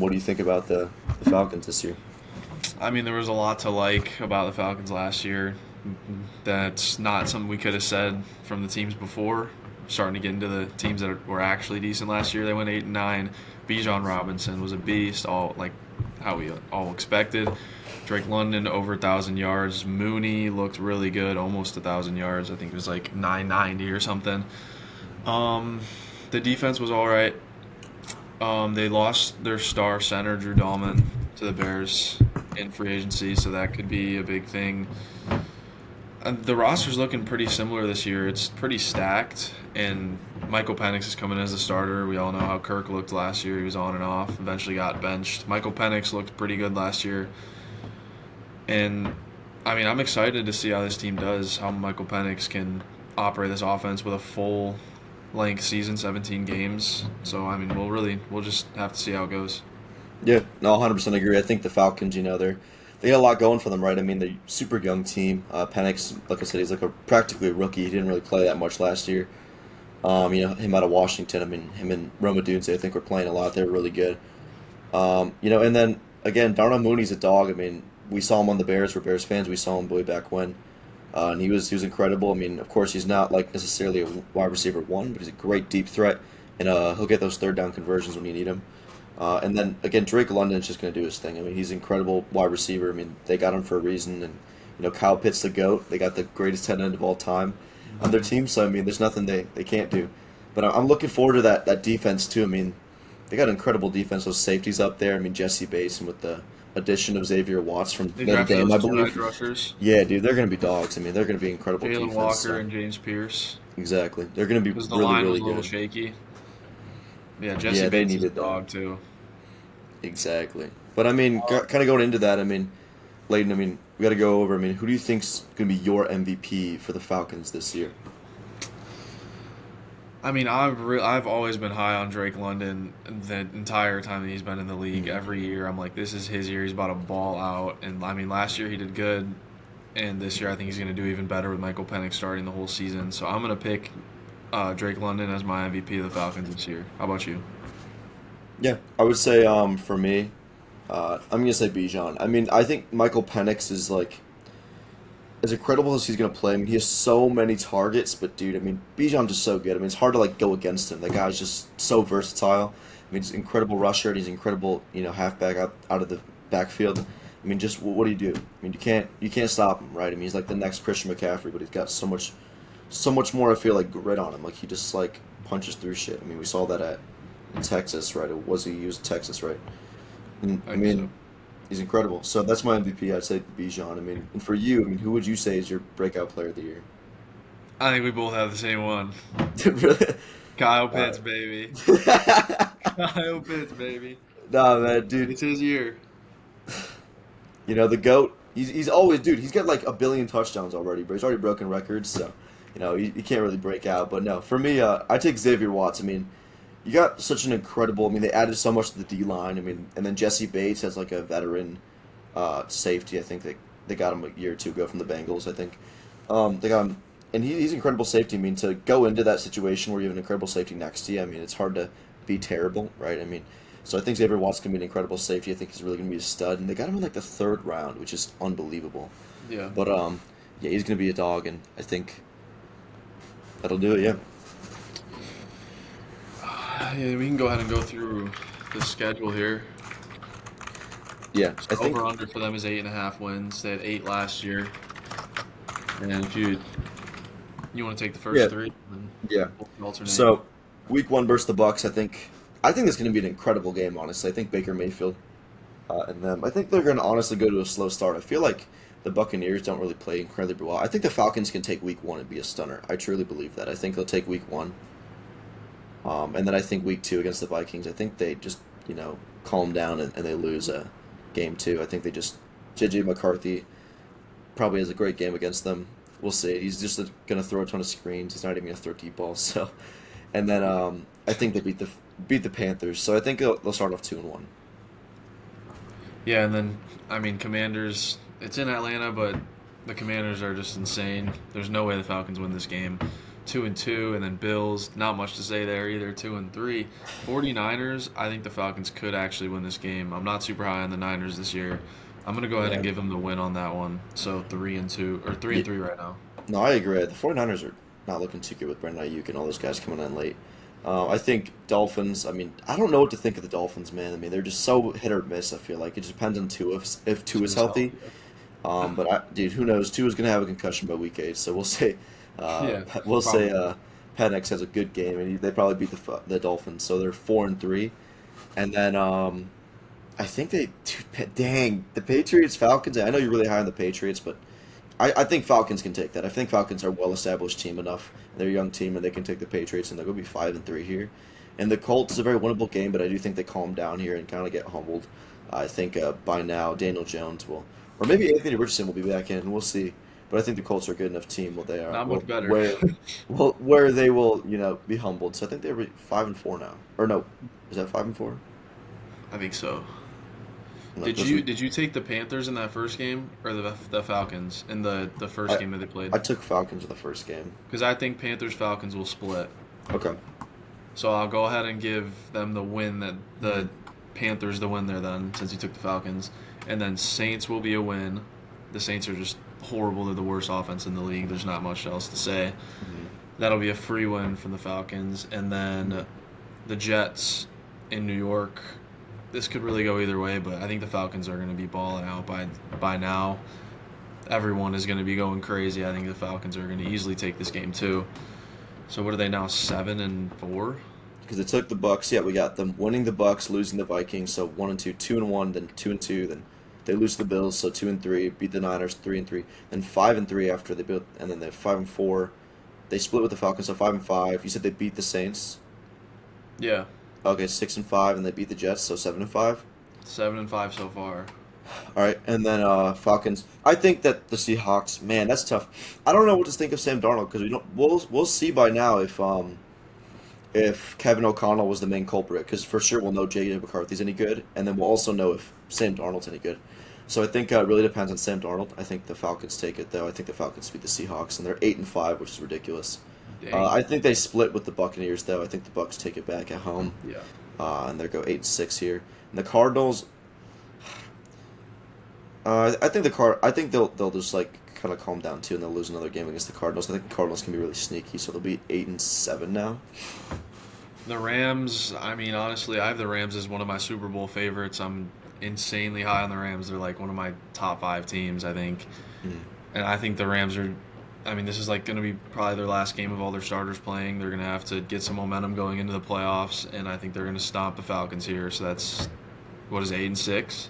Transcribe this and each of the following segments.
what do you think about the Falcons this year? I mean, there was a lot to like about the Falcons last year. That's not something we could have said from the teams before. Starting to get into the teams that were actually decent last year. They went 8-9. Bijan Robinson was a beast, all like how we all expected. Drake London over 1,000 yards. Mooney looked really good, almost 1,000 yards. I think it was like 990 or something. Um, the defense was all right. They lost their star center Drew Dahlman to the Bears in free agency, so that could be a big thing. The roster's looking pretty similar this year. It's pretty stacked, and Michael Penix is coming as a starter. We all know how Kirk looked last year. He was on and off. Eventually got benched. Michael Penix looked pretty good last year, and I mean, I'm excited to see how this team does. How Michael Penix can operate this offense with a full length season, 17 games. So I mean, we'll just have to see how it goes. Yeah, no, 100% agree. I think the Falcons, they got a lot going for them, right? I mean, they're a super young team. Penix, like I said, he's like a practically a rookie. He didn't really play that much last year. Him out of Washington. I mean, him and Roma Dunze, I think, were playing a lot. They were really good. And then again, Darnell Mooney's a dog. I mean, we saw him on the Bears. We're Bears fans. We saw him way back when, and he was incredible. I mean, of course, he's not like necessarily a wide receiver one, but he's a great deep threat, and he'll get those third down conversions when you need him. And then again, Drake London is just going to do his thing. I mean, he's an incredible wide receiver. I mean, they got him for a reason, and Kyle Pitt's the goat. They got the greatest tight end of all time on their team, so I mean, there's nothing they can't do. But I'm looking forward to that defense too. I mean, they got incredible defense. Those safeties up there. I mean, Jesse Bates and with the addition of Xavier Watts from They Notre drafted Dame, those I two edge believe. rushers, Yeah, dude, they're going to be dogs. I mean, they're going to be incredible Jalen defense. Walker So and James Pierce, exactly, they're going to be because the really line was really a little good. shaky. Yeah, Jesse Yeah, they Bates is a needed that. dog too. Exactly. But I mean, kind of going into that, I mean, Layton, I mean, we got to go over. I mean, who do you think's going to be your MVP for the Falcons this year? I mean, I've always been high on Drake London the entire time that he's been in the league. Mhm. Every year, I'm like, this is his year. He's about to ball out. And I mean, last year he did good, and this year I think he's going to do even better with Michael Penix starting the whole season. So I'm going to pick Drake London as my MVP of the Falcons this year. How about you? Yeah, I would say for me, I'm gonna say Bijan. I mean, I think Michael Penix is like as incredible as he's gonna play. I mean, he has so many targets, but dude, I mean, Bijan's just so good. I mean, it's hard to like go against him. That guy's just so versatile. I mean, he's an incredible rusher and he's an incredible, halfback out of the backfield. I mean, just what do you do? I mean, you can't stop him, right? I mean, he's like the next Christian McCaffrey, but he's got so much more. I feel like grit on him. Like he just like punches through shit. I mean, we saw that at in Texas, right? It was he used Texas, right? And, I I think so. mean, he's incredible. So that's my MVP. I'd say Bijan. I mean, and for you, I mean, who would you say is your breakout player of the year? I think we both have the same one. Really? Kyle All Pitts, baby. right. Kyle Pitts, baby. Nah, man, dude. It's his year. The goat. He's always, dude. He's got like a billion touchdowns already, but he's already broken records. So, he can't really break out. But no, for me, I take Xavier Watts. I mean, you got such an incredible. I mean, they added so much to the D line. I mean, and then Jesse Bates has like a veteran safety. I think they got him a year or two ago from the Bengals. I think they got him, and he's incredible safety. I mean, to go into that situation where you have an incredible safety next to you. I mean, it's hard to be terrible, right? I mean, so I think Xavier Watts can be an incredible safety. I think he's really going to be a stud, and they got him in like the third round, which is unbelievable. Yeah. But yeah, he's going to be a dog, and I think that'll do it. Yeah, Yeah, we can go ahead and go through the schedule here. yeah. I think Over under for them is 8.5 wins. They had 8 last year. And if you want to take the yeah, first three, then yeah. we'll alternate. So, week one versus the Bucks. I think it's going to be an incredible game. Honestly, I think Baker Mayfield and them. I think they're going to honestly go to a slow start. I feel like the Buccaneers don't really play incredibly well. I think the Falcons can take week one and be a stunner. I truly believe that. I think they'll take week one, and then I think week two against the Vikings. I think they just calm down and they lose game two. I think they just JJ McCarthy probably has a great game against them. We'll see. He's just going to throw a ton of screens. He's not even going to throw deep balls. So, and then I think they beat the Panthers. So I think they'll start off 2-1. Yeah, and then, I mean, Commanders, it's in Atlanta, but the Commanders are just insane. There's no way the Falcons win this game. 2-2, and then Bills, not much to say there either, 2-3. 49ers, I think the Falcons could actually win this game. I'm not super high on the Niners this year. I'm gonna go ahead and Yeah. give them the win on that one. So 3-2 or three Yeah. and three right now. No, I agree. The 49ers are not looking too good with Brandon Ayuk and all those guys coming in late. I think Dolphins, I mean, I don't know what to think of the Dolphins, man. I mean, they're just so hit or miss, I feel like. It just depends on Tua if Tua is Tua's healthy. healthy. Dude, who knows? Tua's going to have a concussion by week 8, so we'll say Yeah, we'll say probably. Penix has a good game, and they probably beat the Dolphins, so they're 4-3. And then I think dang, the Patriots, Falcons, I know you're really high on the Patriots, but I think Falcons can take that. I think Falcons are a well-established team enough. They're a young team, and they can take the Patriots, and they're going to be 5-3 here. And the Colts is a very winnable game, but I do think they calm down here and kind of get humbled. I think by now Daniel Jones will, or maybe Anthony Richardson will be back in. We'll see. But I think the Colts are a good enough team where they are Not much better. where they will be humbled. So I think they're 5-4 now, or no, is that 5-4? I think so. No, Did those you are- did you take the Panthers in that first game or the Falcons in the first I game that they played? I took Falcons in the first game. Because I think Panthers Falcons will split. Okay. So I'll go ahead and give them the win that Mhm. the Panthers the win there then since you took the Falcons, and then Saints will be a win. The Saints are just horrible. They're the worst offense in the league. There's not much else to say. Mhm. That'll be a free win from the Falcons, and then the Jets in New York. This could really go either way, but I think the Falcons are going to be balling out by now. Everyone is going to be going crazy. I think the Falcons are going to easily take this game too. So what are they now? 7-4. Because it took the Bucks. Yeah, we got them winning the Bucks, losing the Vikings. So 1-2, 2-1, then 2-2, then they lose to the Bills. So 2-3, beat the Niners 3-3, then 5-3 after they built, and then they're 5-4. They split with the Falcons, so 5-5. You said they beat the Saints. Yeah, Okay, 6-5, and they beat the Jets, so 7-5. 7-5 so far. All right, and then Falcons. I think that the Seahawks, man, that's tough. I don't know what to think of Sam Darnold because we don't. We'll see by now if Kevin O'Connell was the main culprit because for sure we'll know J.J. McCarthy's any good, and then we'll also know if Sam Darnold's any good. So I think it really depends on Sam Darnold. I think the Falcons take it though. I think the Falcons beat the Seahawks, and they're 8-5, which is ridiculous. Dang. I think they split with the Buccaneers though. I think the Bucks take it back at home, Yeah. and they go 8-6 here. And the Cardinals. I think I think they'll just like kind of calm down too, and they'll lose another game against the Cardinals. I think the Cardinals can be really sneaky, so they'll be 8-7 now. The Rams, I mean, honestly, I have the Rams as one of my Super Bowl favorites. I'm insanely high on the Rams. They're like one of my top 5 teams, I think. Mm. And I think the Rams are, I mean, this is like going to be probably their last game of all their starters playing. They're going to have to get some momentum going into the playoffs, and I think they're going to stomp the Falcons here. So that's, what is it, 8-6?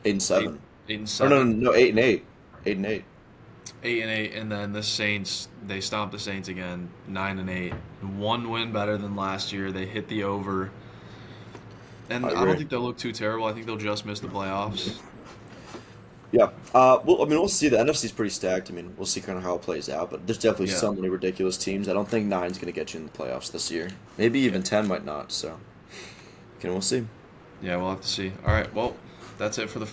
8-7. 8 and Oh no, 7, no, 8-8. 8-8. 8-8, and then the Saints, they stomp the Saints again, 9-8. One win better than last year. They hit the over, and I I don't agree. think they'll look too terrible. I think they'll just miss the playoffs. Yeah. Well, I mean, we'll see. The NFC's pretty stacked. I mean, we'll see kind of how it plays out, but there's definitely Yeah, so many ridiculous teams. I don't think nine's going to get you in the playoffs this year. Maybe yeah, even 10 might not. So, we'll see. yeah. We'll have to see. All right. Well, that's it for the